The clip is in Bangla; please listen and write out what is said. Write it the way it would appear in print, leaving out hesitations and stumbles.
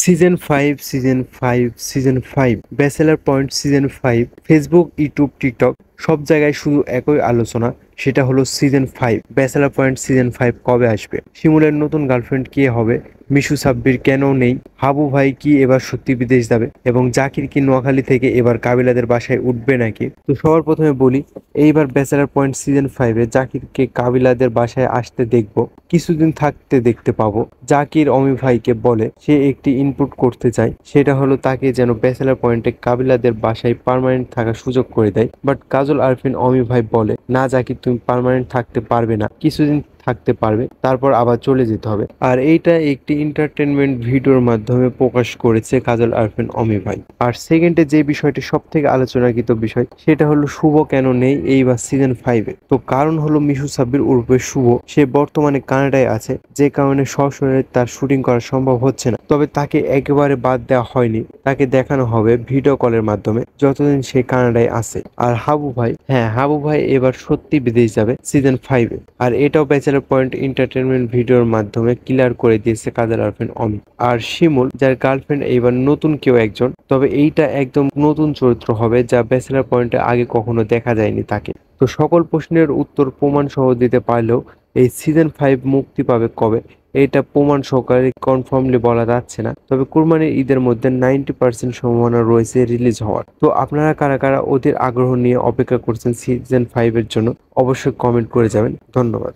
Season 5 bachelor point season 5 Facebook, YouTube, TikTok সব জায়গায় শুধু একই আলোচনা, সেটা হলো সিজন 5 ব্যাচেলার পয়েন্ট সিজন 5 কবে আসবে, শিমুলের নতুন গার্লফ্রেন্ড কে হবে, মিশু সাব্বির কেন নেই, হাবু ভাই কি এবার সত্যি বিদেশ যাবে এবং জাকির কি নোয়াখালী থেকে এবার কাবিলাদের বাসায় উঠবে নাকি। তো সবার প্রথমে বলি, এইবার ব্যাচেলার পয়েন্ট সিজন 5-এ জাকিরকে কাবিলাদের বাসায় আসতে দেখবো, কিছুদিন থাকতে দেখতে পাবো। জাকির অমি ভাইকে বলে সে একটি ইনপুট করতে চায়, সেটা হলো তাকে যেন ব্যাচেলার পয়েন্টে কাবিলাদের বাসায় পার্মানেন্ট থাকার সুযোগ করে দেয়। বাট কাজল আরফিন অমি ভাই বলে না জাকির, তুমি পার্মানেন্ট থাকতে পারবে না, কিছুদিন থাকতে পারবে, তারপর আবার চলে যেতে হবে। আর এইটা একটি এন্টারটেনমেন্ট ভিডিওর মাধ্যমে প্রকাশ করেছে কাজল আরফিন অমি ভাই। আর সেকেন্ডে যে বিষয়টি সব থেকে আলোচনাকৃত বিষয়, সেটা হলো শুভ কেন নেই এইবার সিজন 5-এ। তো কারণ হলো মিশু সাব্বির উর্ফে শুভ, সে বর্তমানে কানাডায় আছে, যে কারণে সরাসরি তার শুটিং করা সম্ভব হচ্ছে না। তবে তাকে একেবারে বাদ দেওয়া হয়নি, তাকে দেখানো হবে ভিডিও কলের মাধ্যমে যতদিন সে কানাডায় আছে। আর হাবু ভাই, হ্যাঁ হাবু ভাই এবার সত্যি বিদেশ যাবে সিজন 5-এ। আর এটাও ব্যাচেলার পয়েন্ট এন্টারটেনমেন্ট ভিডিওর মাধ্যমে ক্লিয়ার করে দিয়েছে কাজল আরফিন অমি। আর শিমুল, যার গার্লফ্রেন্ড এইবার নতুন কেউ একজন, তবে এইটা একদম নতুন চরিত্র হবে যা ব্যাচেলার পয়েন্টে আগে কখনো দেখা যায়নি তাকে। তো সকল প্রশ্নের উত্তর প্রমাণ সহ দিতে পারলেও এই সিজন 5 মুক্তি পাবে কবে, এটা প্রমাণ সহকারে কনফার্মলি বলা যাচ্ছে না। তবে কুরবানির ঈদের মধ্যে 90% সম্ভাবনা রয়েছে রিলিজ হওয়ার। তো আপনারা কারা কারা অধীর আগ্রহ নিয়ে অপেক্ষা করছেন সিজন 5-এর জন্য, অবশ্যই কমেন্ট করে যাবেন। ধন্যবাদ।